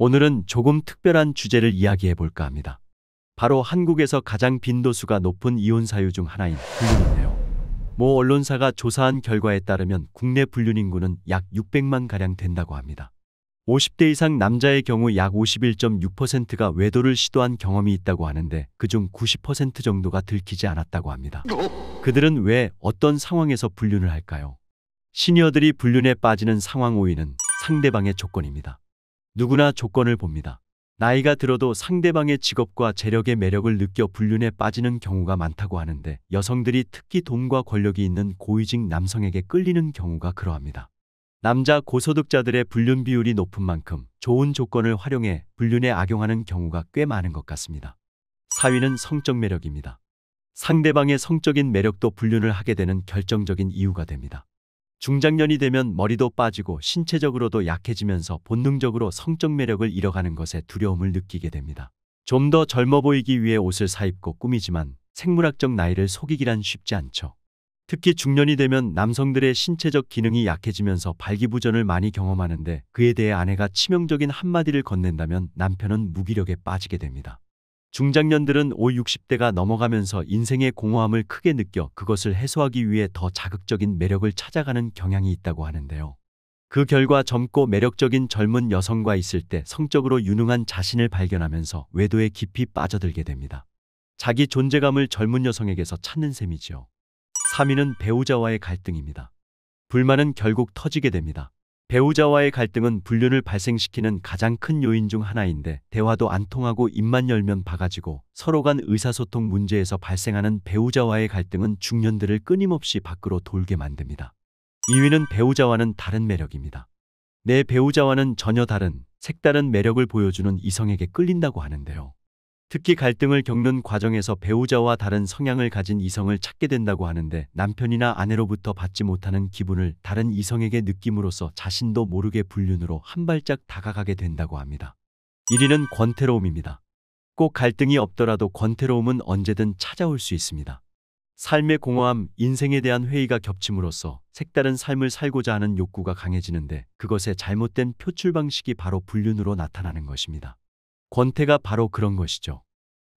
오늘은 조금 특별한 주제를 이야기해 볼까 합니다. 바로 한국에서 가장 빈도수가 높은 이혼 사유 중 하나인 불륜인데요. 모 언론사가 조사한 결과에 따르면 국내 불륜 인구는 약 600만 가량 된다고 합니다. 50대 이상 남자의 경우 약 51.6%가 외도를 시도한 경험이 있다고 하는데 그중 90% 정도가 들키지 않았다고 합니다. 그들은 왜 어떤 상황에서 불륜을 할까요? 시니어들이 불륜에 빠지는 상황 5위는 상대방의 조건입니다. 누구나 조건을 봅니다. 나이가 들어도 상대방의 직업과 재력의 매력을 느껴 불륜에 빠지는 경우가 많다고 하는데 여성들이 특히 돈과 권력이 있는 고위직 남성에게 끌리는 경우가 그러합니다. 남자 고소득자들의 불륜 비율이 높은 만큼 좋은 조건을 활용해 불륜에 악용하는 경우가 꽤 많은 것 같습니다. 4위는 성적 매력입니다. 상대방의 성적인 매력도 불륜을 하게 되는 결정적인 이유가 됩니다. 중장년이 되면 머리도 빠지고 신체적으로도 약해지면서 본능적으로 성적 매력을 잃어가는 것에 두려움을 느끼게 됩니다. 좀 더 젊어 보이기 위해 옷을 사입고 꾸미지만 생물학적 나이를 속이기란 쉽지 않죠. 특히 중년이 되면 남성들의 신체적 기능이 약해지면서 발기부전을 많이 경험하는데 그에 대해 아내가 치명적인 한마디를 건넨다면 남편은 무기력에 빠지게 됩니다. 중장년들은 50, 60대가 넘어가면서 인생의 공허함을 크게 느껴 그것을 해소하기 위해 더 자극적인 매력을 찾아가는 경향이 있다고 하는데요. 그 결과 젊고 매력적인 젊은 여성과 있을 때 성적으로 유능한 자신을 발견하면서 외도에 깊이 빠져들게 됩니다. 자기 존재감을 젊은 여성에게서 찾는 셈이지요. 3위는 배우자와의 갈등입니다. 불만은 결국 터지게 됩니다. 배우자와의 갈등은 불륜을 발생시키는 가장 큰 요인 중 하나인데 대화도 안 통하고 입만 열면 바가지고 서로 간 의사소통 문제에서 발생하는 배우자와의 갈등은 중년들을 끊임없이 밖으로 돌게 만듭니다. 2위는 배우자와는 다른 매력입니다. 내 배우자와는 전혀 다른 색다른 매력을 보여주는 이성에게 끌린다고 하는데요. 특히 갈등을 겪는 과정에서 배우자와 다른 성향을 가진 이성을 찾게 된다고 하는데 남편이나 아내로부터 받지 못하는 기분을 다른 이성에게 느낌으로써 자신도 모르게 불륜으로 한 발짝 다가가게 된다고 합니다. 1위는 권태로움입니다. 꼭 갈등이 없더라도 권태로움은 언제든 찾아올 수 있습니다. 삶의 공허함, 인생에 대한 회의가 겹침으로써 색다른 삶을 살고자 하는 욕구가 강해지는데 그것의 잘못된 표출 방식이 바로 불륜으로 나타나는 것입니다. 권태가 바로 그런 것이죠.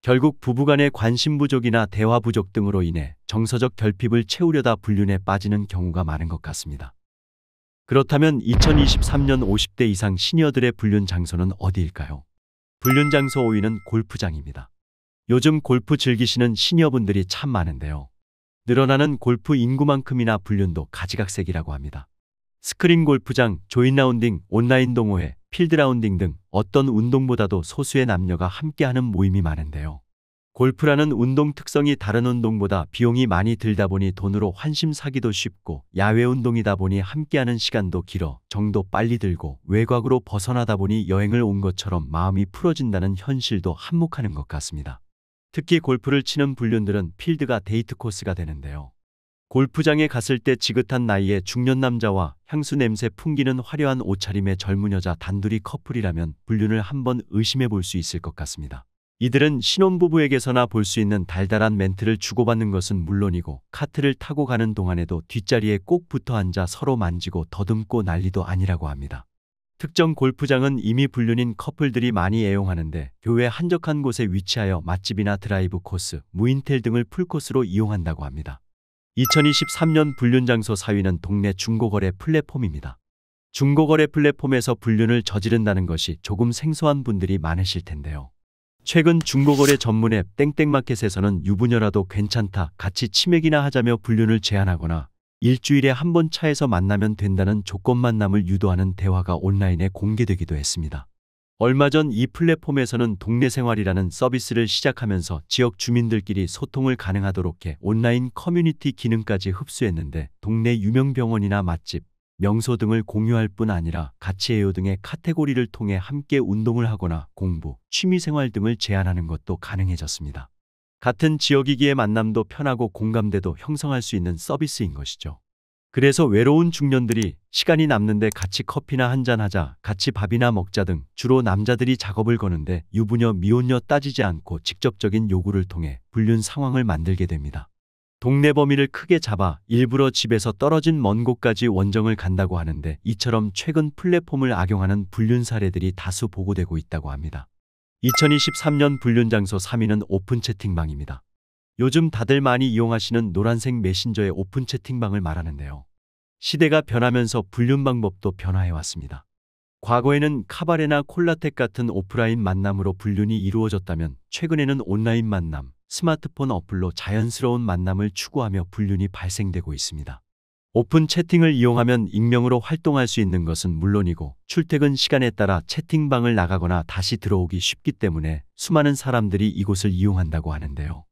결국 부부간의 관심 부족이나 대화 부족 등으로 인해 정서적 결핍을 채우려다 불륜에 빠지는 경우가 많은 것 같습니다. 그렇다면 2023년 50대 이상 시니어들의 불륜 장소는 어디일까요? 불륜 장소 5위는 골프장입니다. 요즘 골프 즐기시는 시니어분들이 참 많은데요. 늘어나는 골프 인구만큼이나 불륜도 가지각색이라고 합니다. 스크린 골프장, 조인 라운딩, 온라인 동호회, 필드 라운딩 등 어떤 운동보다도 소수의 남녀가 함께하는 모임이 많은데요. 골프라는 운동 특성이 다른 운동보다 비용이 많이 들다 보니 돈으로 환심 사기도 쉽고 야외 운동이다 보니 함께하는 시간도 길어 정도 빨리 들고 외곽으로 벗어나다 보니 여행을 온 것처럼 마음이 풀어진다는 현실도 한몫하는 것 같습니다. 특히 골프를 치는 불륜들은 필드가 데이트 코스가 되는데요. 골프장에 갔을 때 지긋한 나이의 중년 남자와 향수 냄새 풍기는 화려한 옷차림의 젊은 여자 단둘이 커플이라면 불륜을 한번 의심해 볼 수 있을 것 같습니다. 이들은 신혼부부에게서나 볼 수 있는 달달한 멘트를 주고받는 것은 물론이고 카트를 타고 가는 동안에도 뒷자리에 꼭 붙어 앉아 서로 만지고 더듬고 난리도 아니라고 합니다. 특정 골프장은 이미 불륜인 커플들이 많이 애용하는데 교외 한적한 곳에 위치하여 맛집이나 드라이브 코스, 무인텔 등을 풀코스로 이용한다고 합니다. 2023년 불륜 장소 4위는 동네 중고거래 플랫폼입니다. 중고거래 플랫폼에서 불륜을 저지른다는 것이 조금 생소한 분들이 많으실 텐데요. 최근 중고거래 전문 앱 땡땡마켓에서는 유부녀라도 괜찮다, 같이 치맥이나 하자며 불륜을 제안하거나 일주일에 한 번 차에서 만나면 된다는 조건 만남을 유도하는 대화가 온라인에 공개되기도 했습니다. 얼마 전 이 플랫폼에서는 동네 생활이라는 서비스를 시작하면서 지역 주민들끼리 소통을 가능하도록 해 온라인 커뮤니티 기능까지 흡수했는데 동네 유명 병원이나 맛집, 명소 등을 공유할 뿐 아니라 가치해요 등의 카테고리를 통해 함께 운동을 하거나 공부, 취미생활 등을 제안하는 것도 가능해졌습니다. 같은 지역이기에 만남도 편하고 공감대도 형성할 수 있는 서비스인 것이죠. 그래서 외로운 중년들이 시간이 남는데 같이 커피나 한잔하자, 같이 밥이나 먹자 등 주로 남자들이 작업을 거는데 유부녀, 미혼녀 따지지 않고 직접적인 요구를 통해 불륜 상황을 만들게 됩니다. 동네 범위를 크게 잡아 일부러 집에서 떨어진 먼 곳까지 원정을 간다고 하는데, 이처럼 최근 플랫폼을 악용하는 불륜 사례들이 다수 보고되고 있다고 합니다. 2023년 불륜 장소 3위는 오픈 채팅방입니다. 요즘 다들 많이 이용하시는 노란색 메신저의 오픈 채팅방을 말하는데요. 시대가 변하면서 불륜 방법도 변화해왔습니다. 과거에는 카바레나 콜라텍 같은 오프라인 만남으로 불륜이 이루어졌다면, 최근에는 온라인 만남, 스마트폰 어플로 자연스러운 만남을 추구하며 불륜이 발생되고 있습니다. 오픈 채팅을 이용하면 익명으로 활동할 수 있는 것은 물론이고, 출퇴근 시간에 따라 채팅방을 나가거나 다시 들어오기 쉽기 때문에 수많은 사람들이 이곳을 이용한다고 하는데요.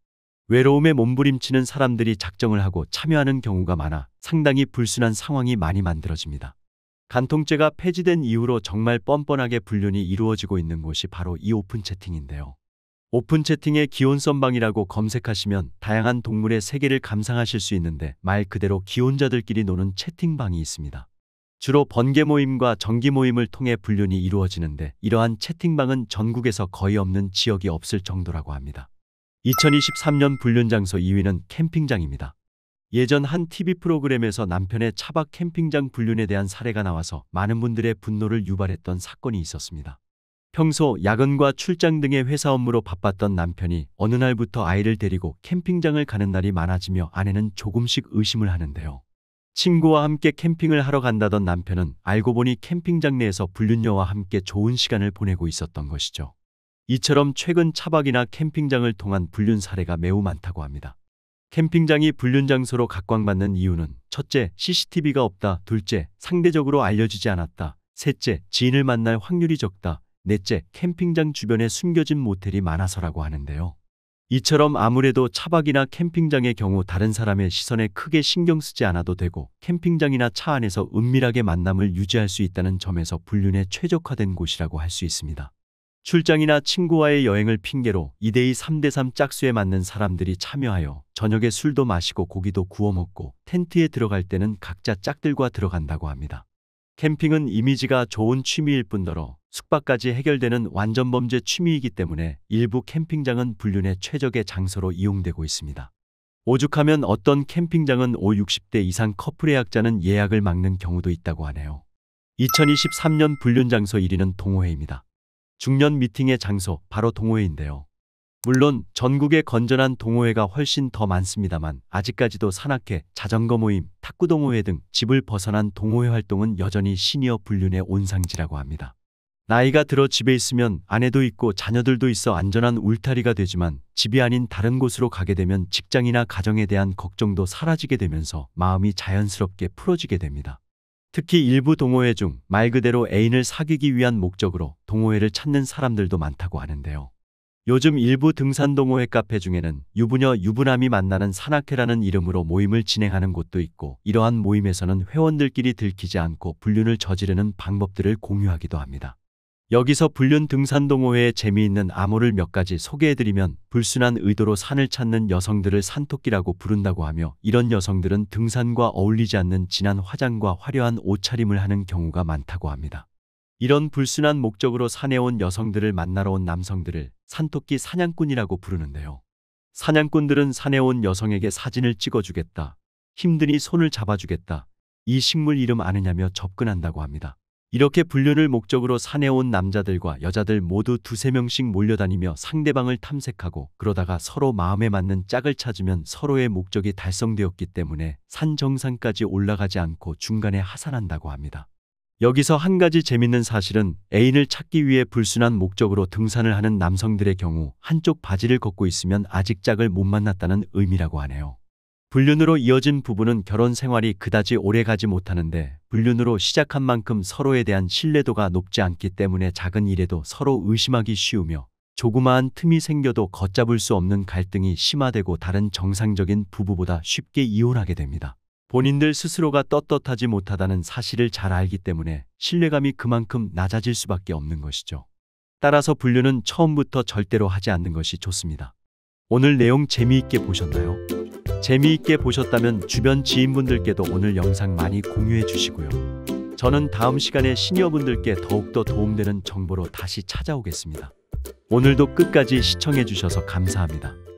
외로움에 몸부림치는 사람들이 작정을 하고 참여하는 경우가 많아 상당히 불순한 상황이 많이 만들어집니다. 간통죄가 폐지된 이후로 정말 뻔뻔하게 불륜이 이루어지고 있는 곳이 바로 이 오픈 채팅인데요. 오픈 채팅의 기혼썸방이라고 검색하시면 다양한 동물의 세계를 감상하실 수 있는데, 말 그대로 기혼자들끼리 노는 채팅방이 있습니다. 주로 번개 모임과 정기 모임을 통해 불륜이 이루어지는데, 이러한 채팅방은 전국에서 거의 없는 지역이 없을 정도라고 합니다. 2023년 불륜 장소 2위는 캠핑장입니다. 예전 한 TV 프로그램에서 남편의 차박 캠핑장 불륜에 대한 사례가 나와서 많은 분들의 분노를 유발했던 사건이 있었습니다. 평소 야근과 출장 등의 회사 업무로 바빴던 남편이 어느 날부터 아이를 데리고 캠핑장을 가는 날이 많아지며 아내는 조금씩 의심을 하는데요. 친구와 함께 캠핑을 하러 간다던 남편은 알고 보니 캠핑장 내에서 불륜녀와 함께 좋은 시간을 보내고 있었던 것이죠. 이처럼 최근 차박이나 캠핑장을 통한 불륜 사례가 매우 많다고 합니다. 캠핑장이 불륜 장소로 각광받는 이유는 첫째, CCTV가 없다. 둘째, 상대적으로 알려지지 않았다. 셋째, 지인을 만날 확률이 적다. 넷째, 캠핑장 주변에 숨겨진 모텔이 많아서라고 하는데요. 이처럼 아무래도 차박이나 캠핑장의 경우 다른 사람의 시선에 크게 신경 쓰지 않아도 되고, 캠핑장이나 차 안에서 은밀하게 만남을 유지할 수 있다는 점에서 불륜에 최적화된 곳이라고 할 수 있습니다. 출장이나 친구와의 여행을 핑계로 2대2, 3대3 짝수에 맞는 사람들이 참여하여 저녁에 술도 마시고 고기도 구워 먹고, 텐트에 들어갈 때는 각자 짝들과 들어간다고 합니다. 캠핑은 이미지가 좋은 취미일 뿐더러 숙박까지 해결되는 완전 범죄 취미이기 때문에 일부 캠핑장은 불륜의 최적의 장소로 이용되고 있습니다. 오죽하면 어떤 캠핑장은 60대 이상 커플의 약자는 예약을 막는 경우도 있다고 하네요. 2023년 불륜 장소 1위는 동호회입니다. 중년 미팅의 장소, 바로 동호회인데요. 물론 전국에 건전한 동호회가 훨씬 더 많습니다만, 아직까지도 산악회, 자전거 모임, 탁구 동호회 등 집을 벗어난 동호회 활동은 여전히 시니어 불륜의 온상지라고 합니다. 나이가 들어 집에 있으면 아내도 있고 자녀들도 있어 안전한 울타리가 되지만, 집이 아닌 다른 곳으로 가게 되면 직장이나 가정에 대한 걱정도 사라지게 되면서 마음이 자연스럽게 풀어지게 됩니다. 특히 일부 동호회 중 말 그대로 애인을 사귀기 위한 목적으로 동호회를 찾는 사람들도 많다고 하는데요. 요즘 일부 등산 동호회 카페 중에는 유부녀, 유부남이 만나는 산악회라는 이름으로 모임을 진행하는 곳도 있고, 이러한 모임에서는 회원들끼리 들키지 않고 불륜을 저지르는 방법들을 공유하기도 합니다. 여기서 불륜 등산 동호회의 재미있는 암호를 몇 가지 소개해드리면, 불순한 의도로 산을 찾는 여성들을 산토끼라고 부른다고 하며, 이런 여성들은 등산과 어울리지 않는 진한 화장과 화려한 옷차림을 하는 경우가 많다고 합니다. 이런 불순한 목적으로 산에 온 여성들을 만나러 온 남성들을 산토끼 사냥꾼이라고 부르는데요. 사냥꾼들은 산에 온 여성에게 사진을 찍어주겠다, 힘드니 손을 잡아주겠다, 이 식물 이름 아느냐며 접근한다고 합니다. 이렇게 불륜을 목적으로 산에 온 남자들과 여자들 모두 2~3명씩 몰려다니며 상대방을 탐색하고, 그러다가 서로 마음에 맞는 짝을 찾으면 서로의 목적이 달성되었기 때문에 산 정상까지 올라가지 않고 중간에 하산한다고 합니다. 여기서 한 가지 재밌는 사실은, 애인을 찾기 위해 불순한 목적으로 등산을 하는 남성들의 경우 한쪽 바지를 걷고 있으면 아직 짝을 못 만났다는 의미라고 하네요. 불륜으로 이어진 부부는 결혼 생활이 그다지 오래 가지 못하는데, 불륜으로 시작한 만큼 서로에 대한 신뢰도가 높지 않기 때문에 작은 일에도 서로 의심하기 쉬우며, 조그마한 틈이 생겨도 걷잡을 수 없는 갈등이 심화되고 다른 정상적인 부부보다 쉽게 이혼하게 됩니다. 본인들 스스로가 떳떳하지 못하다는 사실을 잘 알기 때문에 신뢰감이 그만큼 낮아질 수밖에 없는 것이죠. 따라서 불륜은 처음부터 절대로 하지 않는 것이 좋습니다. 오늘 내용 재미있게 보셨나요? 재미있게 보셨다면 주변 지인분들께도 오늘 영상 많이 공유해 주시고요. 저는 다음 시간에 시니어분들께 더욱더 도움되는 정보로 다시 찾아오겠습니다. 오늘도 끝까지 시청해 주셔서 감사합니다.